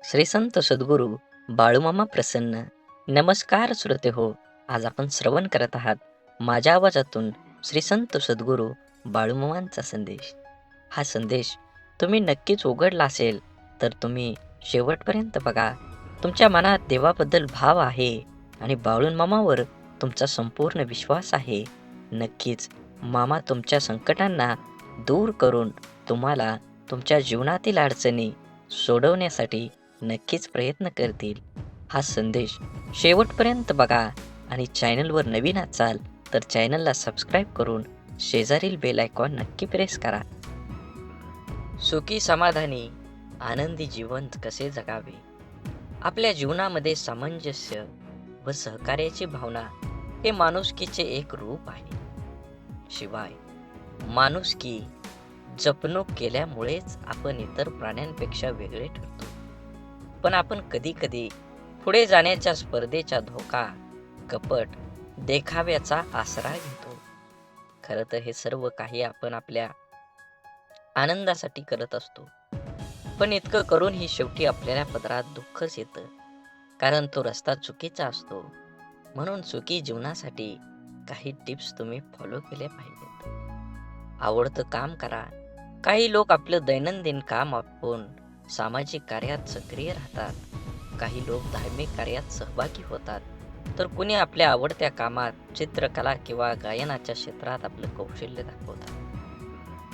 श्री संत सद्गुरू बाळूमामा प्रसन्न. नमस्कार श्रोते हो. आज आपण श्रवण करत आहात माझ्या आवाजातून श्री संत सद्गुरू बाळूमामांचा संदेश. हा संदेश तुम्ही नक्कीच उघडला असेल तर तुम्ही शेवटपर्यंत बघा. तुमच्या मनात देवाबद्दल भाव आहे आणि बाळूमामावर तुमचा संपूर्ण विश्वास आहे. नक्कीच मामा तुमच्या संकटांना दूर करून तुम्हाला तुमच्या जीवनातील अडचणी सोडवण्यासाठी नक्कीच प्रयत्न करतील. हा संदेश शेवटपर्यंत बघा आणि चॅनलवर नवीन असाल तर चॅनलला सबस्क्राईब करून शेजारील बेल आयकॉन नक्की प्रेस करा. सुखी समाधानी आनंदी जीवन कसे जगावे? आपल्या जीवनामध्ये सामंजस्य व सहकार्याची भावना हे माणुसकीचे एक रूप आहे. शिवाय माणुसकी जपणूक केल्यामुळेच आपण इतर प्राण्यांपेक्षा वेगळे ठरतो. पण आपण कधी-कधी पुढे जाण्याच्या स्पर्धेचा धोका, कपट, देखाव्याचा आसरा घेतो. खरं तर हे सर्व काही आपण आपल्या आनंदासाठी करत असतो. पण इतकं करूनही शेवटी आपल्याला पदरात दुःखच येतं. कारण तो रस्ता चुकीचा असतो. म्हणून सुखी जीवनासाठी काही टिप्स तुम्ही फॉलो केल्या पाहिजेत. आवडतं काम करा. काही लोक आपलं दैनंदिन काम आपण सामाजिक कार्यात सक्रिय राहतात. काही लोक धार्मिक कार्यात सहभागी होतात. तर कुणी आपल्या आवडत्या कामात चित्रकला किंवा गायनाच्या क्षेत्रात आपलं कौशल्य दाखवतात.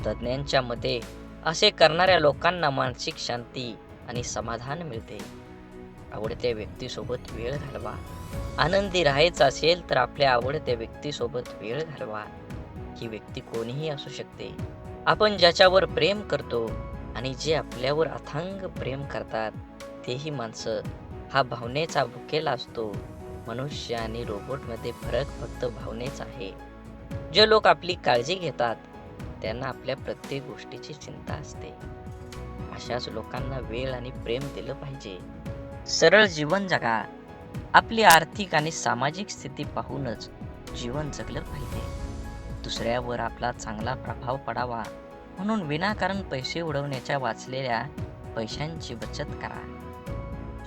तज्ज्ञांच्या मते असे करणाऱ्या लोकांना मानसिक शांती आणि समाधान मिळते. आवडत्या व्यक्तीसोबत वेळ घालवा. आनंदी राहायचं असेल तर आपल्या आवडत्या व्यक्तीसोबत वेळ घालवा. ही व्यक्ती कोणीही असू शकते. आपण ज्याच्यावर प्रेम करतो आणि जे आपल्यावर अथांग प्रेम करतात तेही माणसं. हा भावनेचा भुकेला असतो. मनुष्य आणि रोबोटमध्ये फरक फक्त भावनेचा आहे. जे लोक आपली काळजी घेतात त्यांना आपल्या प्रत्येक गोष्टीची चिंता असते. अशाच लोकांना वेळ आणि प्रेम दिलं पाहिजे. सरळ जीवन जगा. आपली आर्थिक आणि सामाजिक स्थिती पाहूनच जीवन जगलं पाहिजे. दुसऱ्यावर आपला चांगला प्रभाव पडावा म्हणून विनाकारण पैसे उडवण्याच्या वाचलेल्या पैशांची बचत करा.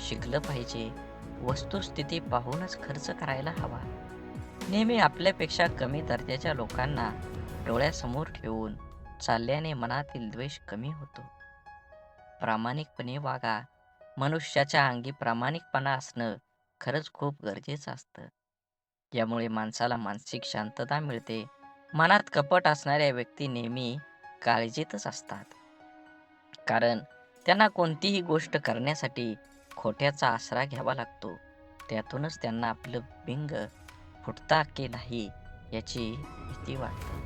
शिकलं पाहिजे. वस्तुस्थिती पाहूनच खर्च करायला हवा. नेहमी आपल्यापेक्षा कमी दर्जाच्या लोकांना डोळ्यासमोर ठेवून चालल्याने मनातील द्वेष कमी होतो. प्रामाणिकपणे वागा. मनुष्याच्या अंगी प्रामाणिकपणा असणं खरंच खूप गरजेचं असतं. यामुळे माणसाला मानसिक शांतता मिळते. मनात कपट असणाऱ्या व्यक्ती नेहमी काळजीतच असतात. कारण त्यांना कोणतीही गोष्ट करण्यासाठी खोट्याचा आसरा घ्यावा लागतो. त्यातूनच त्यांना आपलं बिंग फुटता की नाही याची भीती वाटते.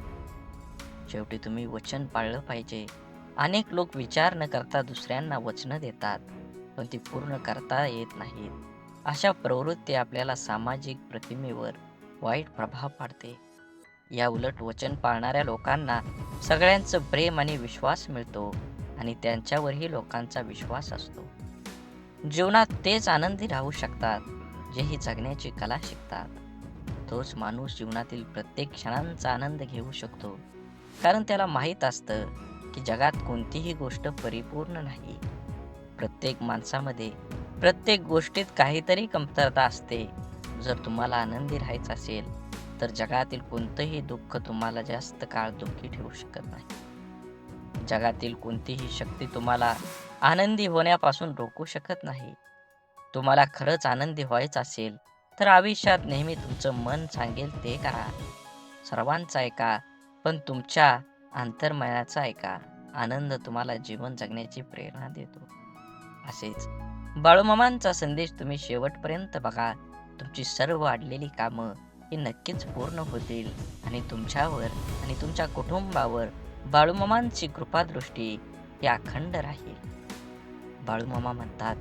शेवटी तुम्ही वचन पाळलं पाहिजे. अनेक लोक विचार न करता दुसऱ्यांना वचनं देतात, पण ती पूर्ण करता येत नाहीत. अशा प्रवृत्ती आपल्याला सामाजिक प्रतिमेवर वाईट प्रभाव पाडते. या उलट वचन पाळणाऱ्या लोकांना सगळ्यांचं प्रेम आणि विश्वास मिळतो आणि त्यांच्यावरही लोकांचा विश्वास असतो. जीवनात तेच आनंदी राहू शकतात जेही जगण्याची कला शिकतात. तोच माणूस जीवनातील प्रत्येक क्षणांचा आनंद घेऊ शकतो. कारण त्याला माहीत असतं की जगात कोणतीही गोष्ट परिपूर्ण नाही. प्रत्येक माणसामध्ये प्रत्येक गोष्टीत काहीतरी कमतरता असते. जर तुम्हाला आनंदी राहायचं असेल तर जगातील कोणतंही दुःख तुम्हाला जास्त काळ दुःखी ठेवू शकत नाही. जगातील कोणतीही शक्ती तुम्हाला आनंदी होण्यापासून रोखू शकत नाही. तुम्हाला खरंच आनंदी व्हायचं असेल तर आयुष्यात नेहमी तुमचं मन सांगेल ते करा. सर्वांचं ऐका, पण तुमच्या अंतर्मनाचा ऐका. आनंद तुम्हाला जीवन जगण्याची प्रेरणा देतो. असेच बाळूमामांचा संदेश तुम्ही शेवटपर्यंत बघा. तुमची सर्व अडलेली कामं ही नक्कीच पूर्ण होतील आणि तुमच्यावर आणि तुमच्या कुटुंबावर बाळूमामांची कृपादृष्टी ही अखंड राहील. बाळूमामा म्हणतात,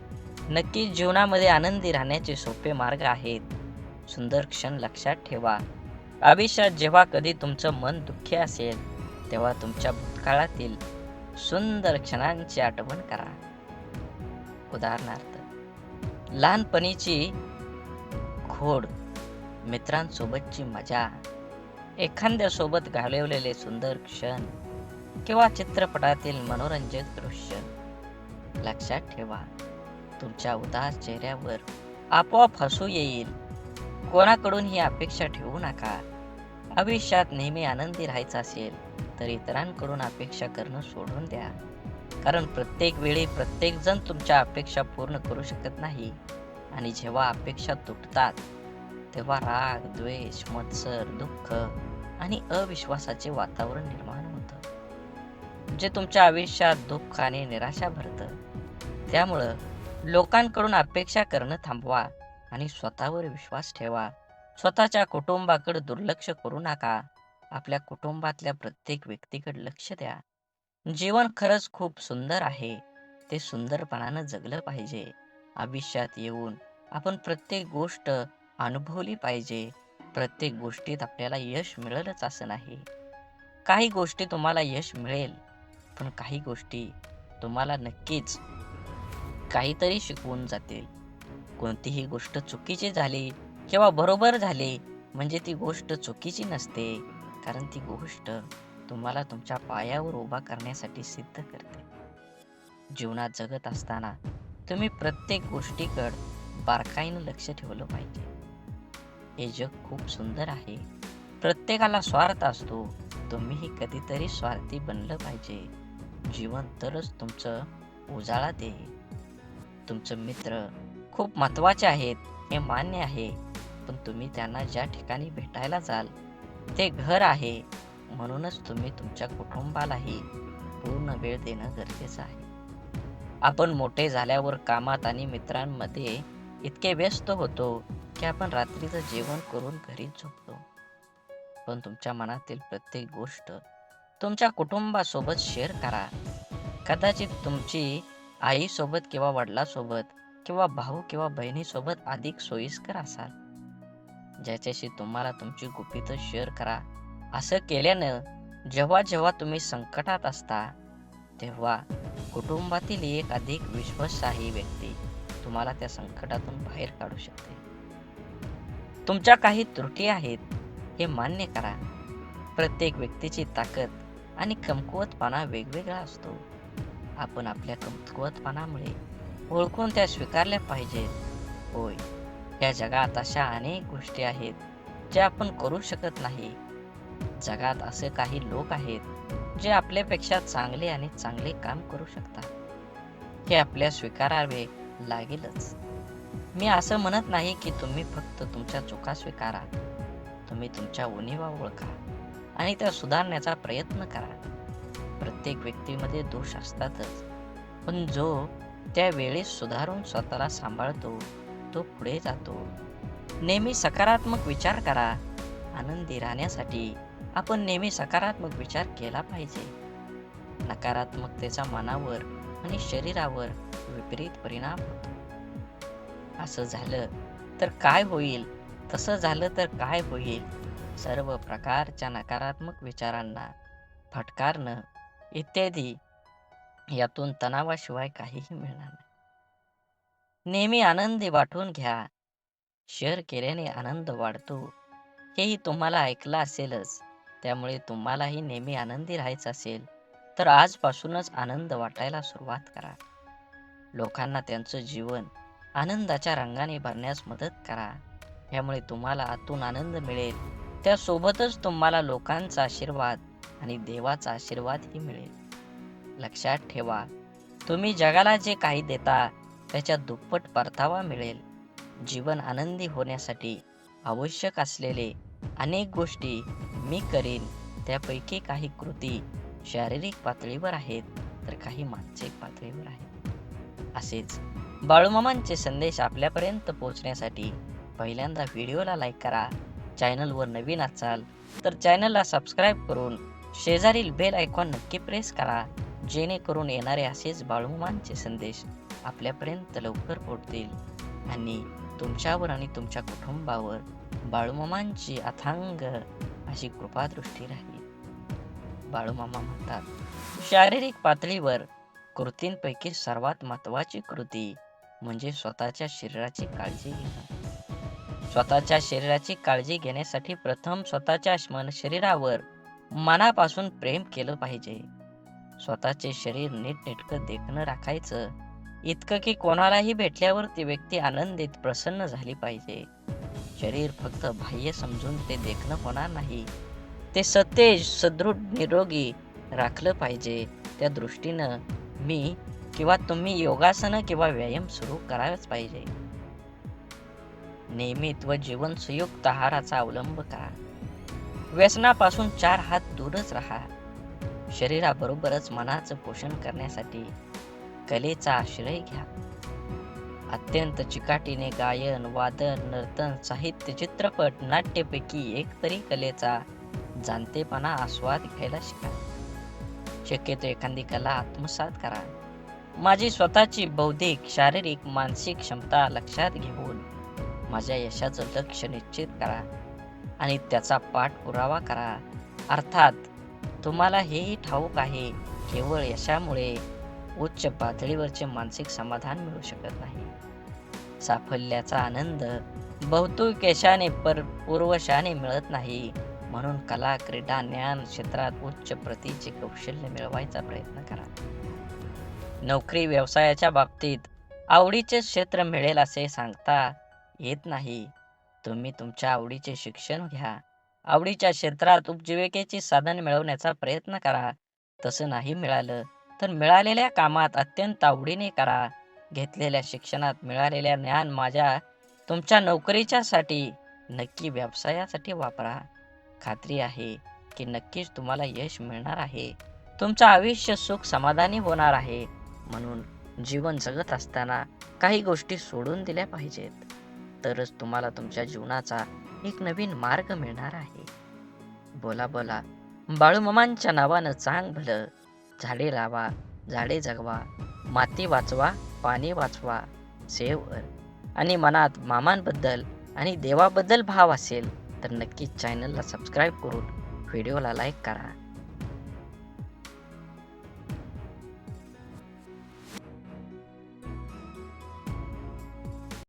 नक्कीच जीवनामध्ये आनंदी राहण्याचे सोपे मार्ग आहेत. सुंदर क्षण लक्षात ठेवा. आयुष्यात जेव्हा कधी तुमचं मन दुःखी असेल तेव्हा तुमच्या भूतकाळातील सुंदर क्षणांची आठवण करा. उदाहरणार्थ, लहानपणीची खोड, मित्रांसोबतची मजा, एखाद्यासोबत घालवलेले सुंदर क्षण किंवा चित्रपटातील मनोरंजक दृश्य लक्षात ठेवा. तुमच्या उदास चेहऱ्यावर आपोआप हसू येईल. कोणाकडून ही अपेक्षा ठेवू नका. आयुष्यात नेहमी आनंदी राहायचं असेल तर इतरांकडून अपेक्षा करणं सोडून द्या. कारण प्रत्येक वेळी प्रत्येक जण तुमच्या अपेक्षा पूर्ण करू शकत नाही. आणि जेव्हा अपेक्षा तुटतात तेव्हा राग, द्वेष, मत्सर, दुःख आणि अविश्वासाचे वातावरण निर्माण होतं, जे तुमच्या आयुष्यात दुःख आणि निराशा भरतं. त्यामुळं लोकांकडून अपेक्षा करणं थांबवा आणि स्वतःवर विश्वास ठेवा. स्वतःच्या कुटुंबाकडे दुर्लक्ष करू नका. आपल्या कुटुंबातल्या प्रत्येक व्यक्तीकडे लक्ष द्या. जीवन खरंच खूप सुंदर आहे. ते सुंदरपणानं जगलं पाहिजे. आयुष्यात येऊन आपण प्रत्येक गोष्ट अनुभवली पाहिजे. प्रत्येक गोष्टीत आपल्याला यश मिळेलच असं नाही. काही गोष्टी तुम्हाला यश मिळेल, पण काही गोष्टी तुम्हाला नक्कीच काहीतरी शिकवून जातील. कोणतीही गोष्ट चुकीची झाली किंवा बरोबर झाली म्हणजे ती गोष्ट चुकीची नसते, कारण ती गोष्ट तुम्हाला तुमच्या पायावर उभा करण्यासाठी सिद्ध करते. जीवनात जगत असताना तुम्ही प्रत्येक गोष्टीकडे बारकाईनं लक्ष ठेवलं पाहिजे. हे जग खूप सुंदर आहे. प्रत्येकाला स्वार्थ असतो. तुम्हीही कधीतरी स्वार्थी बनलं पाहिजे. जीवन तरच तुमचं उजाळा देईल. तुमचे मित्र खूप महत्त्वाचे आहेत हे मान्य आहे, पण तुम्ही त्यांना ज्या ठिकाणी भेटायला जाल ते घर आहे. म्हणूनच तुम्ही तुमच्या कुटुंबालाही पूर्ण वेळ देणं गरजेचं आहे. आपण मोठे झाल्यावर कामात आणि मित्रांमध्ये इतके व्यस्त होतो की आपण रात्रीचं जेवण करून घरीच झोपतो. पण तुमच्या मनातील प्रत्येक गोष्ट तुमच्या कुटुंबासोबत शेअर करा. कदाचित तुमची आईसोबत किंवा वडिलांसोबत किंवा भाऊ किंवा बहिणीसोबत अधिक सोयीस्कर असाल. ज्याच्याशी तुम्हाला तुमची गुपितं शेअर करा. असं केल्यानं जेव्हा जेव्हा तुम्ही संकटात असता तेव्हा कुटुंबातील एक अधिक विश्वासार्ह व्यक्ती तुम्हाला त्या संकटातून बाहेर काढू शकते. तुमच्या काही त्रुटी आहेत हे मान्य करा. प्रत्येक व्यक्तीची ताकद आणि कमकुवतपणा वेगवेगळा असतो. आपण आपल्या कमकुवतपणामुळे ओळखून त्या स्वीकारल्या पाहिजेत. होय, या जगात अशा अनेक गोष्टी आहेत ज्या आपण करू शकत नाही. जगात असे काही लोक आहेत जे आपल्यापेक्षा चांगले आणि चांगले काम करू शकतात. हे आपल्या स्वीकारावे लागेलच. मी असं म्हणत नाही की तुम्ही फक्त तुमच्या चुका स्वीकारा. तुम्ही तुमच्या उणिवा ओळखा आणि त्या सुधारण्याचा प्रयत्न करा. प्रत्येक व्यक्तीमध्ये दोष असतातच, पण जो त्या वेळेस सुधारून स्वतःला सांभाळतो तो पुढे जातो. नेहमी सकारात्मक विचार करा. आनंदी राहण्यासाठी आपण नेहमी सकारात्मक विचार केला पाहिजे. नकारात्मकतेचा मनावर आणि शरीरावर विपरीत परिणाम होतो. असं झालं तर काय होईल, तसं झालं तर काय होईल, सर्व प्रकारच्या नकारात्मक विचारांना फटकारणं इत्यादी यातून तणावाशिवाय काहीही मिळणार नाही. नेहमी आनंदी वाटून घ्या. शेअर केल्याने आनंद वाढतो. हेही तुम्हाला ऐकलं असेलच. त्यामुळे तुम्हालाही नेहमी आनंदी राहायचं असेल तर आजपासूनच आनंद वाटायला सुरुवात करा. लोकांना त्यांचं जीवन आनंदाच्या रंगाने भरण्यास मदत करा. यामुळे तुम्हाला आतून आनंद मिळेल. त्यासोबतच तुम्हाला लोकांचा आशीर्वाद आणि देवाचा आशीर्वादही मिळेल. लक्षात ठेवा, तुम्ही जगाला जे काही देता त्याच्या दुप्पट परतावा मिळेल. जीवन आनंदी होण्यासाठी आवश्यक असलेले अनेक गोष्टी मी करीन. त्यापैकी काही कृती शारीरिक पातळीवर आहेत तर काही मानसिक पातळीवर आहेत. असेच बाळूमामांचे संदेश आपल्यापर्यंत पोहोचण्यासाठी पहिल्यांदा व्हिडिओला लाईक करा. चॅनलवर नवीन असाल तर चॅनलला सबस्क्राईब करून शेजारील बेल आयकॉन नक्की प्रेस करा, जेणेकरून येणारे असेच बाळूमामांचे संदेश आपल्यापर्यंत लवकर पोहोचतील आणि तुमच्यावर आणि तुमच्या कुटुंबावर बाळूमामांची अथांग अशी कृपादृष्टी राहील. बाळूमामा म्हणतात, शारीरिक पातळीवर कृतींपैकी सर्वात महत्त्वाची कृती म्हणजे स्वतःच्या शरीराची काळजी घेणं. स्वतःच्या शरीराची काळजी घेण्यासाठी प्रथम स्वतःच्या शरीरावर मनापासून प्रेम केलं पाहिजे. स्वतःचे शरीर नीटनेटकं देखणं राखायचं इतकं की कोणालाही भेटल्यावर ती व्यक्ती आनंदित प्रसन्न झाली पाहिजे. शरीर फक्त बाह्य समजून ते देखणं होणार नाही. ते सतेज, सदृढ, निरोगी राखलं पाहिजे. त्या दृष्टीनं मी किंवा तुम्ही योगासनं किंवा व्यायाम सुरू करायलाच पाहिजे. नियमित व जीवनसयुक्त आहाराचा अवलंब करा. व्यसनापासून 4 हात दूरच राहा. शरीराबरोबरच मनाचं पोषण करण्यासाठी कलेचा आश्रय घ्या. अत्यंत चिकाटीने गायन, वादन, नर्तन, साहित्य, चित्रपट, नाट्यपैकी एक तरी कलेचा जाणतेपणा आस्वाद घ्यायला शिका. शक्यतो एखादी कला आत्मसात करा. माझी स्वतःची बौद्धिक, शारीरिक, मानसिक क्षमता लक्षात घेऊन माझ्या यशाचं लक्ष्य निश्चित करा आणि त्याचा पाठपुरावा करा. अर्थात तुम्हाला हेही ठाऊक आहे, केवळ यशामुळे उच्च पातळीवरचे मानसिक समाधान मिळू शकत नाही. साफल्याचा आनंद बहुतेक यशाने पूर्वशाने मिळत नाही. म्हणून कला, क्रीडा, ज्ञान क्षेत्रात उच्च प्रतीचे कौशल्य मिळवायचा प्रयत्न करा. नोकरी, व्यवसायाच्या बाबतीत आवडीचे क्षेत्र मिळेल असे सांगता येत नाही. तुम्ही तुमच्या आवडीचे शिक्षण घ्या. आवडीच्या क्षेत्रात उपजीविकेचे साधन मिळवण्याचा प्रयत्न करा. तसं नाही मिळालं तर मिळालेल्या कामात अत्यंत आवडीने करा. घेतलेल्या शिक्षणात मिळालेल्या ज्ञान तुमच्या नोकरीच्यासाठी नक्की व्यवसायासाठी वापरा. खात्री आहे की नक्कीच तुम्हाला यश मिळणार आहे. तुमचं आयुष्य सुख समाधानी होणार आहे. म्हणून जीवन जगत असताना काही गोष्टी सोडून दिल्या पाहिजेत. तरच तुम्हाला तुमच्या जीवनाचा एक नवीन मार्ग मिळणार आहे. बोला बोला बाळूमामांच्या नावानं चांग भलं. झाडे लावा, झाडे जगवा, माती वाचवा, पाणी वाचवा, सेव आणि मनात मामांबद्दल आणि देवाबद्दल भाव असेल तर नक्कीच चॅनलला सबस्क्राईब करून व्हिडिओला लाईक करा.